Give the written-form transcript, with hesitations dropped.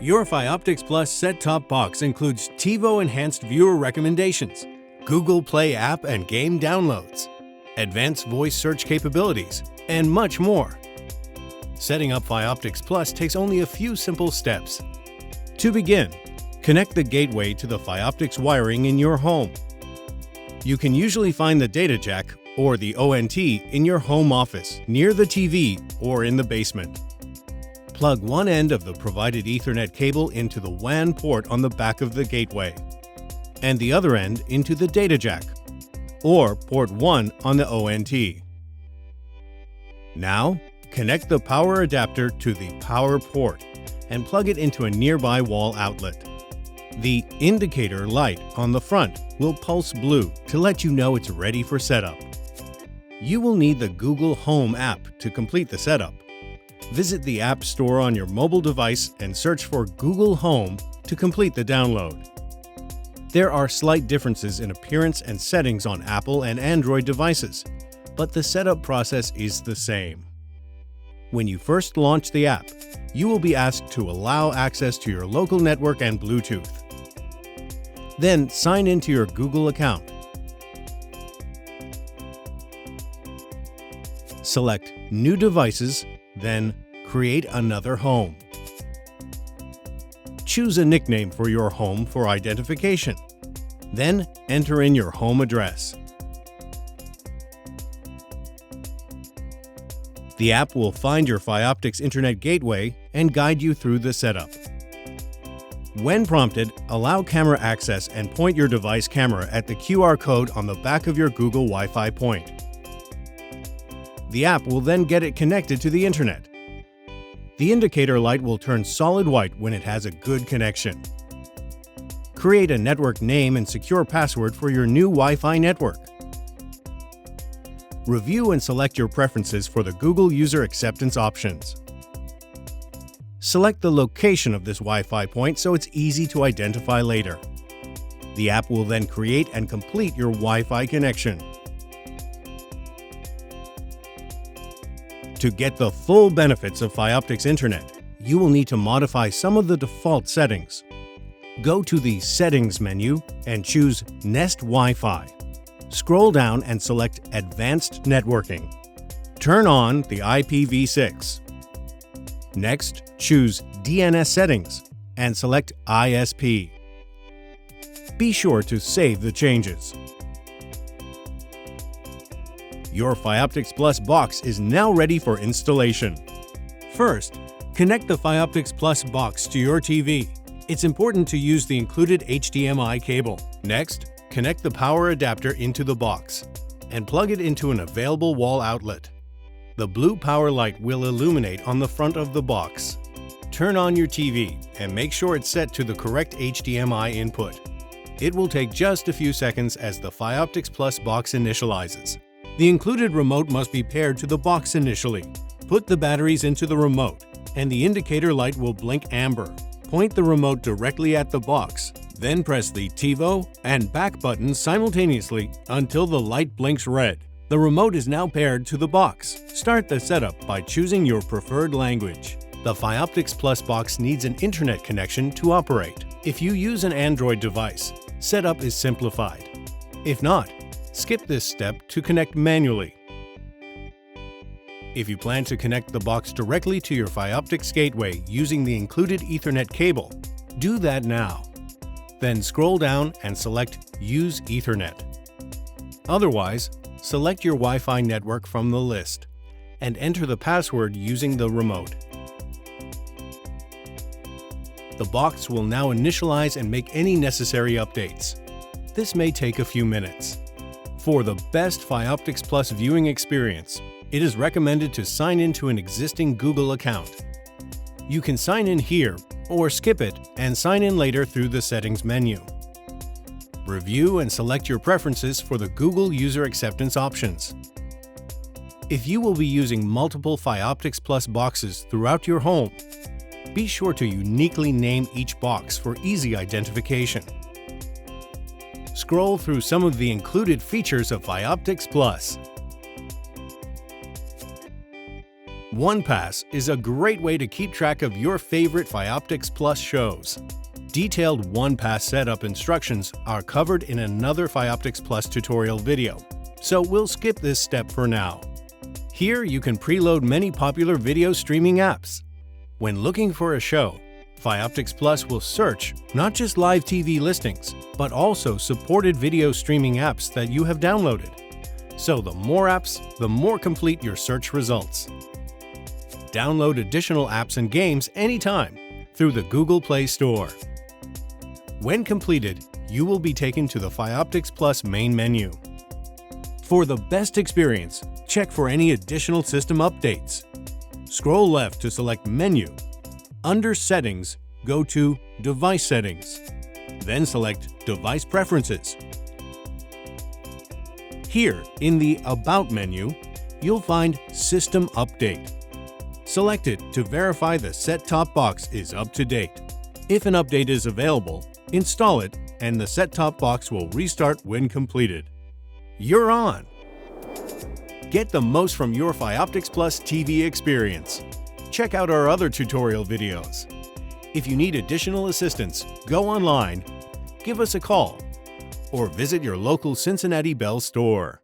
Your Fioptics Plus set-top box includes TiVo Enhanced Viewer Recommendations, Google Play app and game downloads, advanced voice search capabilities, and much more. Setting up Fioptics Plus takes only a few simple steps. To begin, connect the gateway to the Fioptics wiring in your home. You can usually find the data jack or the ONT in your home office, near the TV, or in the basement. Plug one end of the provided Ethernet cable into the WAN port on the back of the gateway, and the other end into the data jack, or port 1 on the ONT. Now, connect the power adapter to the power port and plug it into a nearby wall outlet. The indicator light on the front will pulse blue to let you know it's ready for setup. You will need the Google Home app to complete the setup. Visit the App Store on your mobile device and search for Google Home to complete the download. There are slight differences in appearance and settings on Apple and Android devices, but the setup process is the same. When you first launch the app, you will be asked to allow access to your local network and Bluetooth. Then sign into your Google account. Select New Devices, then Create Another Home. Choose a nickname for your home for identification. Then enter in your home address. The app will find your Fioptics Internet gateway and guide you through the setup. When prompted, allow camera access and point your device camera at the QR code on the back of your Google Wi-Fi point. The app will then get it connected to the Internet. The indicator light will turn solid white when it has a good connection. Create a network name and secure password for your new Wi-Fi network. Review and select your preferences for the Google User Acceptance options. Select the location of this Wi-Fi point so it's easy to identify later. The app will then create and complete your Wi-Fi connection. To get the full benefits of Fioptics Internet, you will need to modify some of the default settings. Go to the Settings menu and choose Nest Wi-Fi. Scroll down and select Advanced Networking. Turn on the IPv6. Next, choose DNS Settings and select ISP. Be sure to save the changes. Your Fioptics Plus box is now ready for installation. First, connect the Fioptics Plus box to your TV. It's important to use the included HDMI cable. Next, connect the power adapter into the box and plug it into an available wall outlet. The blue power light will illuminate on the front of the box. Turn on your TV and make sure it's set to the correct HDMI input. It will take just a few seconds as the Fioptics Plus box initializes. The included remote must be paired to the box initially. Put the batteries into the remote, and the indicator light will blink amber. Point the remote directly at the box, then press the TiVo and back buttons simultaneously until the light blinks red. The remote is now paired to the box. Start the setup by choosing your preferred language. The Fioptics Plus box needs an internet connection to operate. If you use an Android device, setup is simplified. If not, skip this step to connect manually. If you plan to connect the box directly to your Fioptics gateway using the included Ethernet cable, do that now. Then scroll down and select Use Ethernet. Otherwise, select your Wi-Fi network from the list and enter the password using the remote. The box will now initialize and make any necessary updates. This may take a few minutes. For the best Fioptics Plus viewing experience, it is recommended to sign into an existing Google account. You can sign in here or skip it and sign in later through the Settings menu. Review and select your preferences for the Google User Acceptance options. If you will be using multiple Fioptics Plus boxes throughout your home, be sure to uniquely name each box for easy identification. Scroll through some of the included features of Fioptics Plus. OnePass is a great way to keep track of your favorite Fioptics Plus shows. Detailed OnePass setup instructions are covered in another Fioptics Plus tutorial video, so we'll skip this step for now. Here you can preload many popular video streaming apps. When looking for a show, Fioptics Plus will search not just live TV listings, but also supported video streaming apps that you have downloaded. So the more apps, the more complete your search results. Download additional apps and games anytime through the Google Play Store. When completed, you will be taken to the Fioptics Plus main menu. For the best experience, check for any additional system updates. Scroll left to select Menu. Under Settings, go to Device Settings. Then select Device Preferences. Here, in the About menu, you'll find System Update. Select it to verify the set-top box is up to date. If an update is available, install it and the set-top box will restart when completed. You're on! Get the most from your Fioptics Plus TV experience. Check out our other tutorial videos. If you need additional assistance, go online, give us a call, or visit your local Cincinnati Bell store.